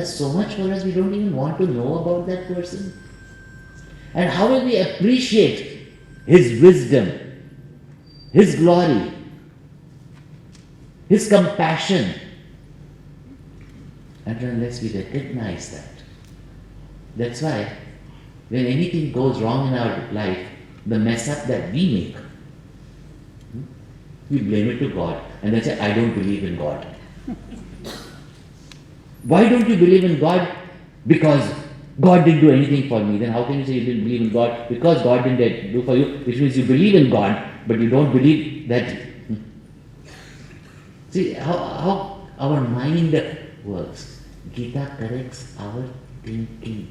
does so much for us, we don't even want to know about that person. And how will we appreciate his wisdom, his glory, his compassion, unless we recognize that? That's why when anything goes wrong in our life, the mess up that we make, we blame it to God and then say, I don't believe in God. Why don't you believe in God? Because God didn't do anything for me. Then how can you say you didn't believe in God? Because God didn't do for you, which means you believe in God, but you don't believe that. See how our mind works. Gita corrects our thinking.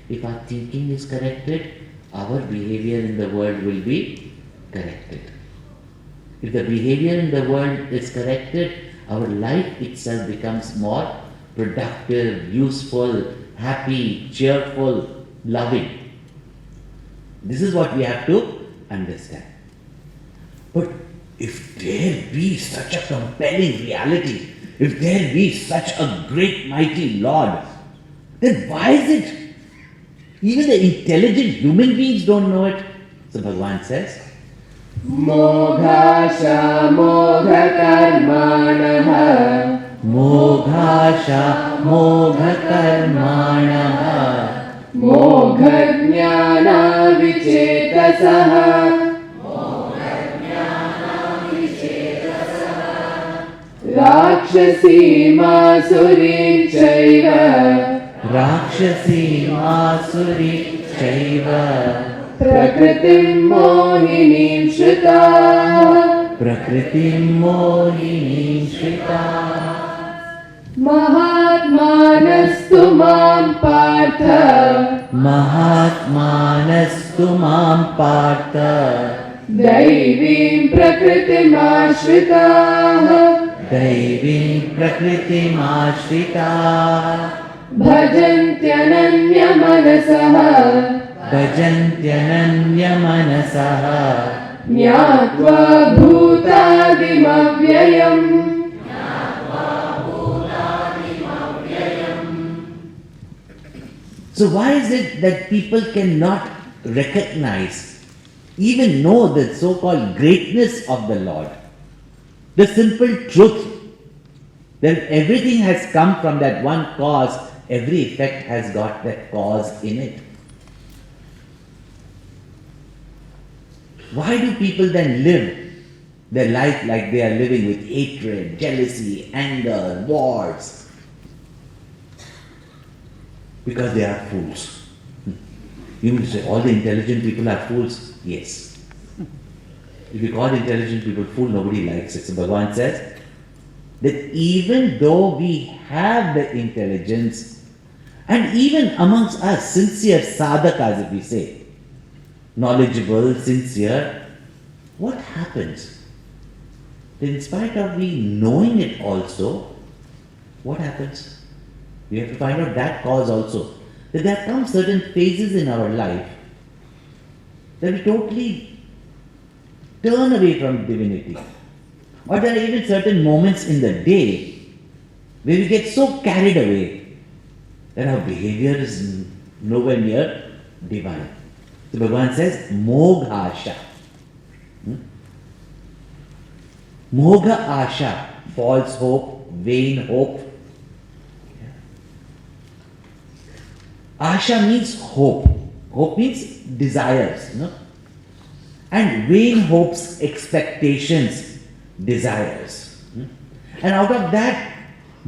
If our thinking is corrected, our behavior in the world will be corrected. If the behavior in the world is corrected, our life itself becomes more productive, useful, happy, cheerful, loving. This is what we have to understand. But if there be such a compelling reality, if there be such a great mighty Lord, then why is it even the intelligent human beings don't know it? So Bhagavan says, Moghasha mogha karmanaha Moghasha mogha karmanaha mogha jnana vichetasaha Rakshasi masurim chaiva Rakshasi masuri chaiva Prakritim mohinim shrita Prakritim mohinim shrita Mahatmanastu mam partha Mahatmanastu mam partha Daivim prakritim ashrita Daivim prakritim ashrita Bhajantyananya manasaha Bhajantyananya manasaha Jnatva bhutadim avyayam So why is it that people cannot recognize, even know the so-called greatness of the Lord? The simple truth that everything has come from that one cause, every effect has got that cause in it. Why do people then live their life like they are living with hatred, jealousy, anger, wars? Because they are fools. You mean to say all the intelligent people are fools? Yes. If you call intelligent people fool, nobody likes it. So Bhagavan says that even though we have the intelligence, and even amongst us, sincere sadhakas, if we say, knowledgeable, sincere, what happens? In spite of we knowing it also, what happens? We have to find out that cause also. That there come certain phases in our life that we totally turn away from divinity. Or there are even certain moments in the day where we get so carried away that our behavior is nowhere near divine. So Bhagavan says, Moghasha. Mogha Asha, false hope, vain hope. Asha means hope. Hope means desires. And vain hopes, expectations, desires. And out of that,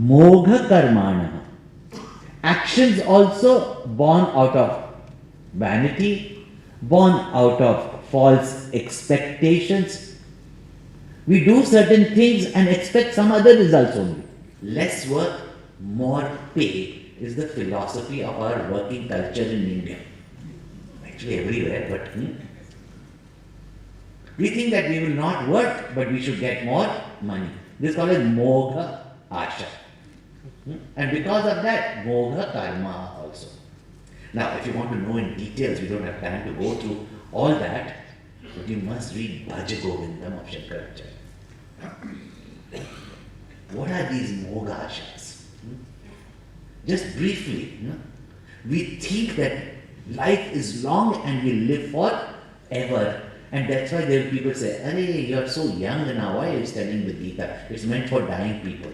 Mogha Karmana. Actions also born out of vanity, born out of false expectations. We do certain things and expect some other results only. Less work, more pay is the philosophy of our working culture in India. Actually everywhere, but we think that we will not work, but we should get more money. This is called as Mogha Asha. And because of that, Mogha Karma also. Now, if you want to know in details, we don't have time to go through all that, but you must read Bhaja Govindam of Shankaracharya. What are these Mogha Ashas? Just briefly, we think that life is long and we live forever. And that's why there are people say, "Arey, you're so young now, why are you studying the Gita? It's meant for dying people."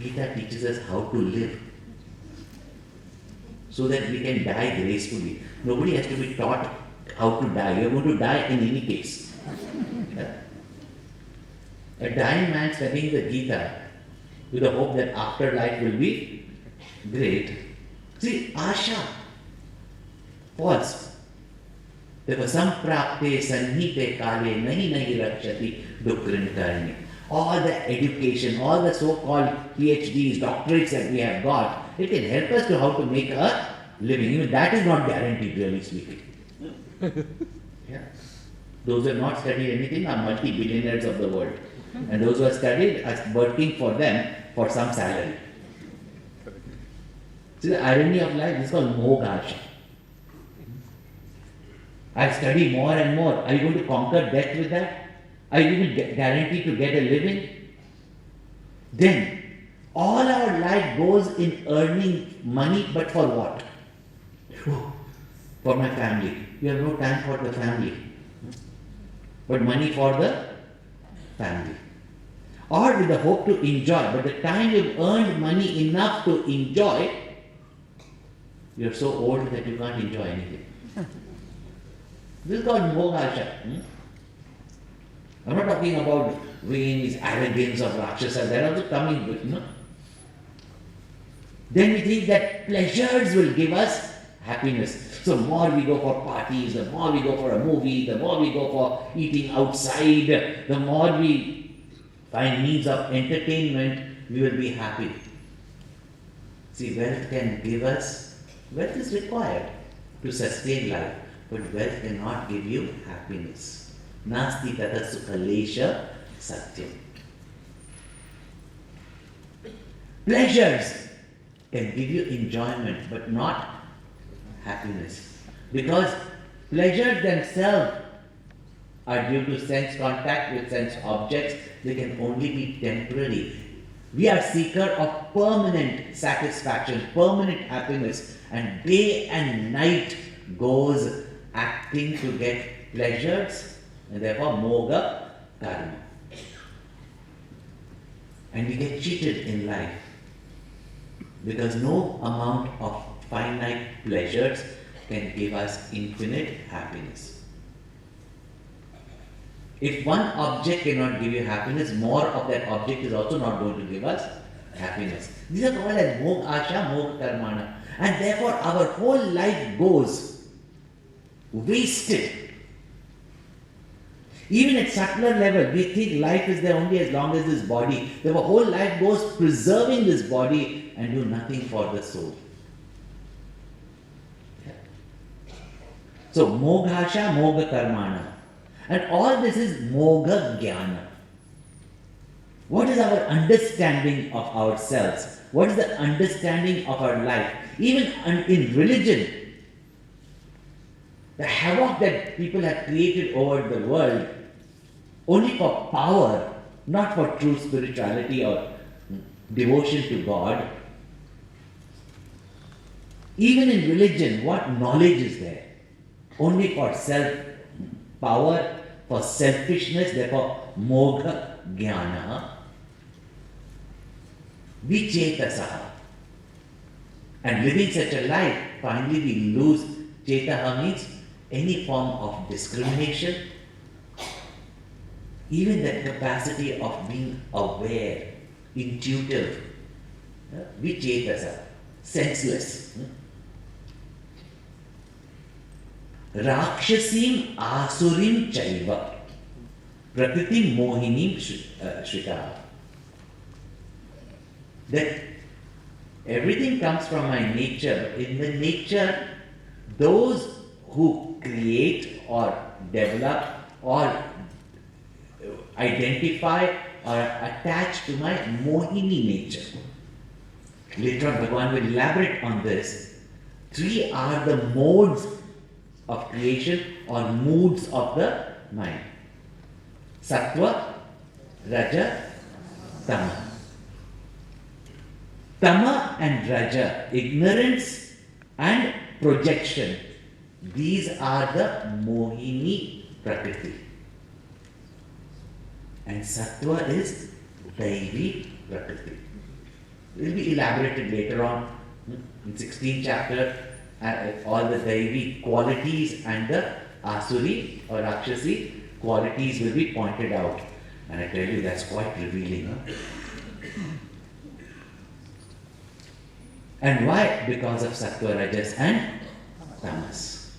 Gita teaches us how to live so that we can die gracefully. Nobody has to be taught how to die. You're going to die in any case. A dying man studying the Gita with the hope that afterlife will be great. See, Asha, false. There samprapte sanhite kale nahi nahi rakshati dukrinkarni. All the education, all the so-called PhDs, doctorates that we have got, it can help us to how to make a living. Even that is not guaranteed, really speaking. Yeah. Those who have not studied anything are multi-billionaires of the world. And those who have studied are working for them for some salary. See, the irony of life is called moghasha. I'll study more and more. Are you going to conquer death with that? Are you even guaranteed to get a living? Then, all our life goes in earning money, but for what? For my family. You have no time for the family. But money for the family. Or with the hope to enjoy. But the time you've earned money enough to enjoy, you're so old that you can't enjoy anything. This is called moghasha. I'm not talking about vain, arrogance of Rakshasa. They're also coming with, Then we think that pleasures will give us happiness. So more we go for parties, the more we go for a movie, the more we go for eating outside, the more we find means of entertainment, we will be happy. See, wealth can give us, wealth is required to sustain life, but wealth cannot give you happiness. Nasti tata sukhalesha satyam. Pleasures can give you enjoyment, but not happiness. Because pleasures themselves are due to sense contact with sense objects. They can only be temporary. We are seeker of permanent satisfaction, permanent happiness, and day and night goes acting to get pleasures, and therefore moga karma. And we get cheated in life because no amount of finite pleasures can give us infinite happiness. If one object cannot give you happiness, more of that object is also not going to give us happiness. These are called as moghasha, mogha karmana. And therefore our whole life goes wasted. Even at subtler level, we think life is there only as long as this body. The whole life goes preserving this body and do nothing for the soul. Yeah. So, moghasha, mogha karmana. And all this is mogha jnana. What is our understanding of ourselves? What is the understanding of our life? Even in religion, the havoc that people have created over the world only for power, not for true spirituality or devotion to God. Even in religion, what knowledge is there? Only for self-power, for selfishness, therefore mogha jnana, vichetasaha. And living such a life, finally we lose. Chetaha means any form of discrimination, even that capacity of being aware, intuitive, vichetasa, senseless. Rakshasim asurim chaiva, prakritim mohinim shrita. That everything comes from my nature. In the nature, those who create or develop or identify or attach to my mohini nature. Later on, Bhagavan will elaborate on this. 3 are the modes of creation or moods of the mind. Sattva, Raja Tama. Tama and Raja, ignorance and projection. These are the Mohini Prakriti. And Sattva is Daivi Prakriti. It will be elaborated later on in 16th chapter, all the Daivi qualities and the Asuri or Rakshasi qualities will be pointed out. And I tell you, that's quite revealing. Huh? And why? Because of Sattva, Rajas and Tamas.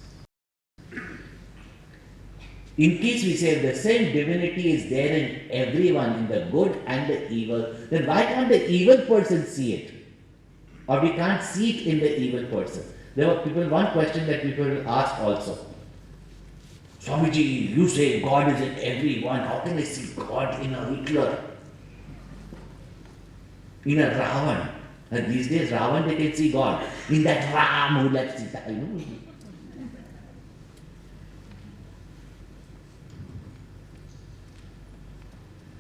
In case we say the same divinity is there in everyone, in the good and the evil, then why can't the evil person see it? Or we can't see it in the evil person? There were people, one question that people asked also. Swamiji, you say God is in everyone. How can I see God in a Hitler? In a Ravan? And these days, Ravan, they can see God. In that Ram who left Sita, you know.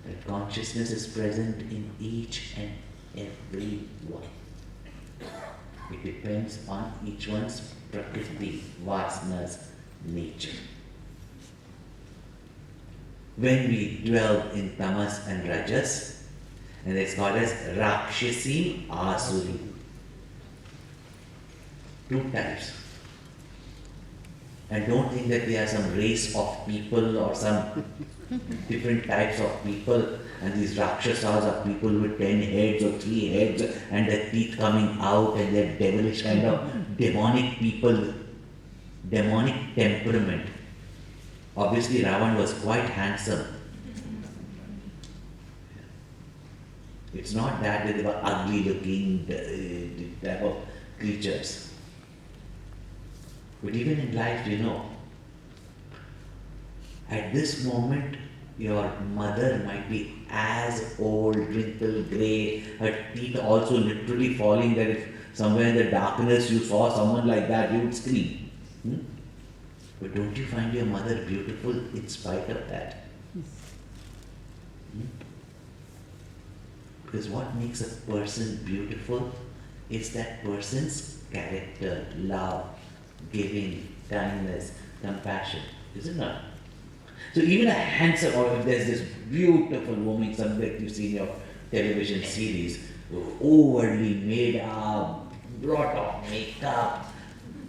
That consciousness is present in each and every one. It depends on each one's prakriti, vasanas, nature. When we dwell in tamas and rajas, and it's called as Rakshasi Asuri. Two types. And don't think that they are some race of people or some different types of people, and these Rakshasas are people with 10 heads or 3 heads and their teeth coming out, and they're devilish kind of demonic people, demonic temperament. Obviously Ravan was quite handsome. It's not that they were ugly looking type of creatures. But even in life, you know, at this moment, your mother might be as old, wrinkled, grey, her teeth also literally falling, that if somewhere in the darkness you saw someone like that, you would scream. But don't you find your mother beautiful in spite of that? Because what makes a person beautiful is that person's character, love, giving, kindness, compassion. Is it not? So even a handsome, or if there's this beautiful woman, something that you see in your television series, overly made up, brought off makeup,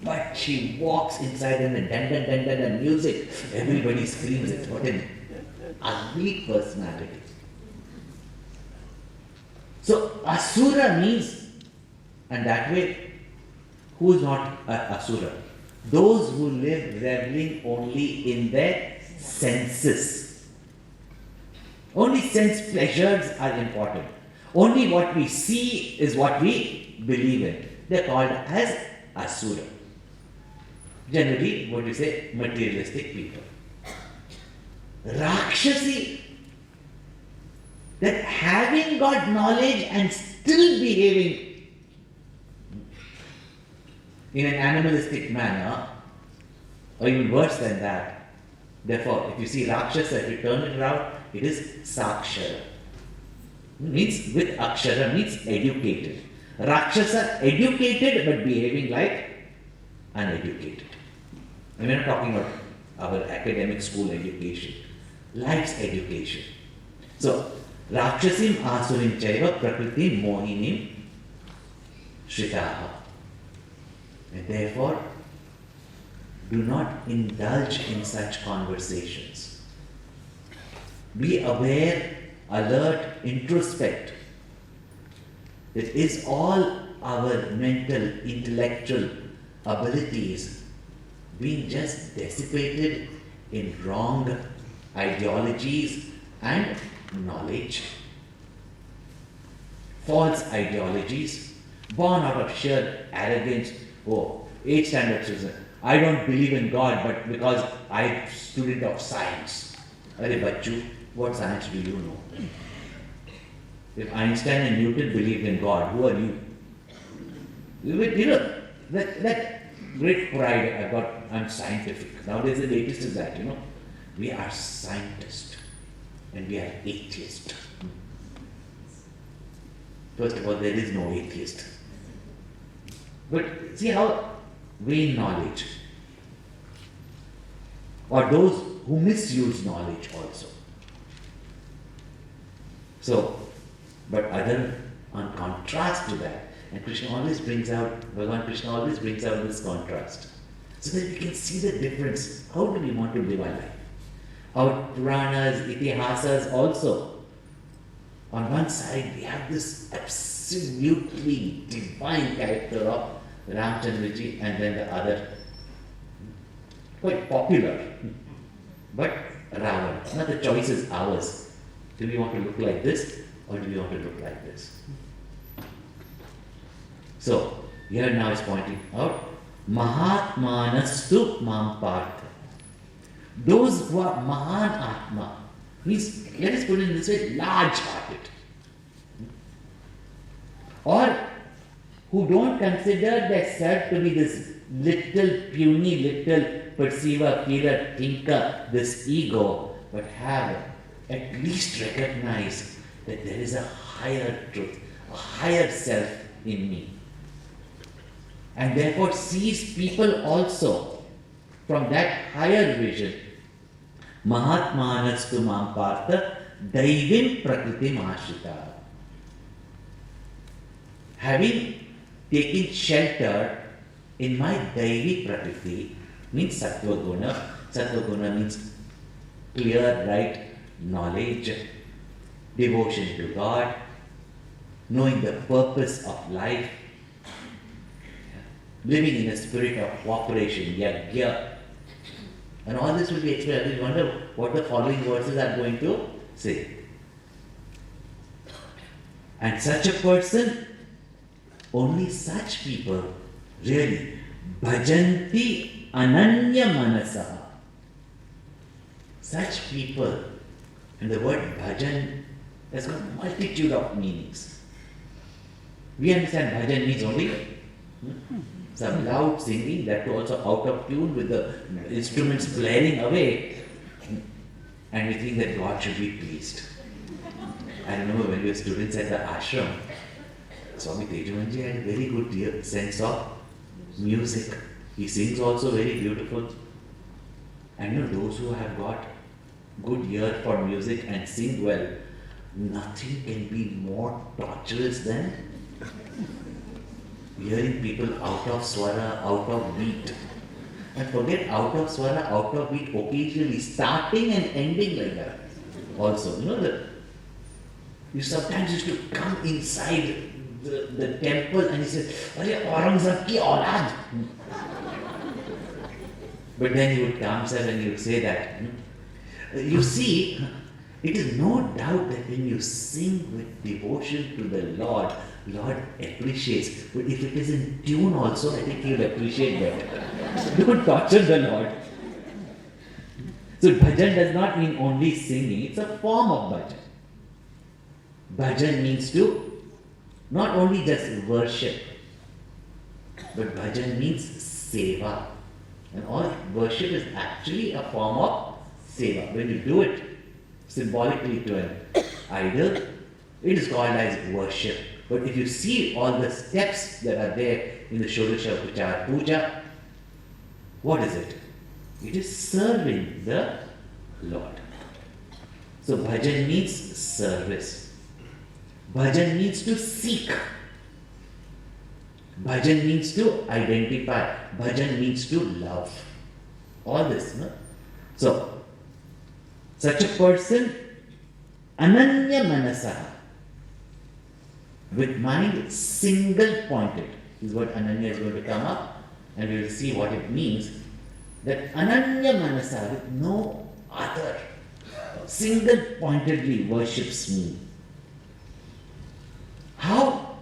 but she walks inside and the music, everybody screams. It's what an ugly personality. So Asura means, and that way, who is not Asura? Those who live reveling only in their senses. Only sense pleasures are important. Only what we see is what we believe in. They're called as Asura. Generally, what we say, materialistic people. Rakshasi, that having got knowledge and still behaving in an animalistic manner, or even worse than that. Therefore, if you see Rakshasa, if you turn it around, it is Sakshara. Means with Akshara means educated. Rakshasa, educated but behaving like uneducated. And we're not talking about our academic school education, life's education. So, Rakshasim Asurim Chaiva Prakritim Mohinim Shritaha. And therefore, do not indulge in such conversations. Be aware, alert, introspect. That is all our mental, intellectual abilities being just dissipated in wrong ideologies and knowledge. False ideologies, born out of sheer arrogance. Oh, 8th standard student, I don't believe in God, but because I'm a student of science. Arre bachchu, what science do you know? If Einstein and Newton believed in God, who are you? You know, that great pride I got, I'm scientific. Nowadays the latest is that, you know, we are scientists and we are atheists. First of all, there is no atheist. But see how vain knowledge, or those who misuse knowledge also. So, but on contrast to that, and Krishna always brings out, Bhagavan Krishna always brings out this contrast, so that we can see the difference. How do we want to live our life? Our Puranas, Itihasas also. On one side, we have this absolutely divine character of Ramchandraji, and then the other, quite popular, but Ravana. Now the choice is ours. Do we want to look like this, or do we want to look like this? So, here now is pointing out, Mahatmanastu Mam Partha. Those who are Mahan Atma, means, let us put it in this way, large-hearted. Or who don't consider themselves to be this little puny, little perceiver, feeler, thinker, this ego, but have at least recognized that there is a higher truth, a higher self in me. And therefore sees people also from that higher vision. Mahatmanastu Mam Partha Daivim Prakritim Ashita. Having taken shelter in my Daivi Prakriti, means Sattva Guna. Sattva Guna means clear, right knowledge, devotion to God, knowing the purpose of life, living in a spirit of cooperation, yagya. And all this will be explained. I wonder what the following verses are going to say. And such a person, only such people really bhajanti ananya manasa. Such people, and the word bhajan has got multitude of meanings. We understand bhajan means only some loud singing, that also out of tune with the instruments blaring away, and we think that God should be pleased. I remember when we were students at the ashram, Swami Tejavanji had a very good sense of music. He sings also very beautiful. And those who have got good ear for music and sing well, nothing can be more torturous than hearing people out of swara, out of beat. And forget out of swara, out of beat, occasionally starting and ending like that. Also, you sometimes used to come inside the temple and you say, "Arey Aurangzeb ki aulad." But then he would come, sir, and he would say that. You see, it is no doubt that when you sing with devotion to the Lord appreciates. But if it is in tune also, I think he will appreciate better. Don't torture the Lord. So bhajan does not mean only singing, it's a form of bhajan. Bhajan means to not only just worship, but bhajan means seva. And all worship is actually a form of seva. When you do it symbolically to an idol, it is called as worship. But if you see all the steps that are there in the Shodasha Upachara Puja, what is it? It is serving the Lord. So bhajan means service. Bhajan means to seek. Bhajan means to identify. Bhajan means to love. All this, no? So, such a person, ananya manasa, with mind single pointed, is what ananya is going to come up, and we will see what it means. That ananya manasa, with no other, single pointedly worships me. How?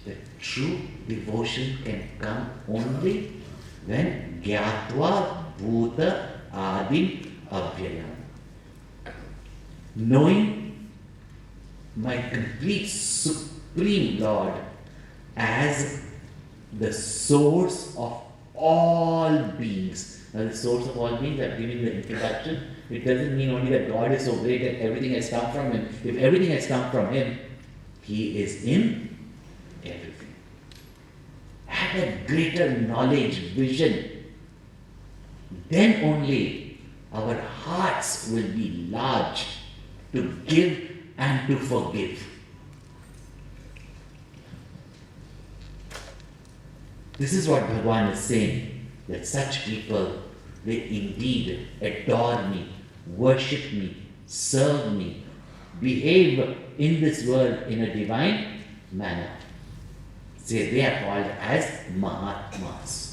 The true devotion can come only when gyatva bhuta adim avyayam. Knowing my complete Supreme Lord as the source of all beings. Now the source of all beings, I've given the introduction. It doesn't mean only that God is so great that everything has come from Him. If everything has come from Him, He is in everything. Have a greater knowledge, vision. Then only our hearts will be large to give and to forgive. This is what Bhagavan is saying, that such people will indeed adore me, worship me, serve me, behave in this world in a divine manner. They are called as Mahatmas.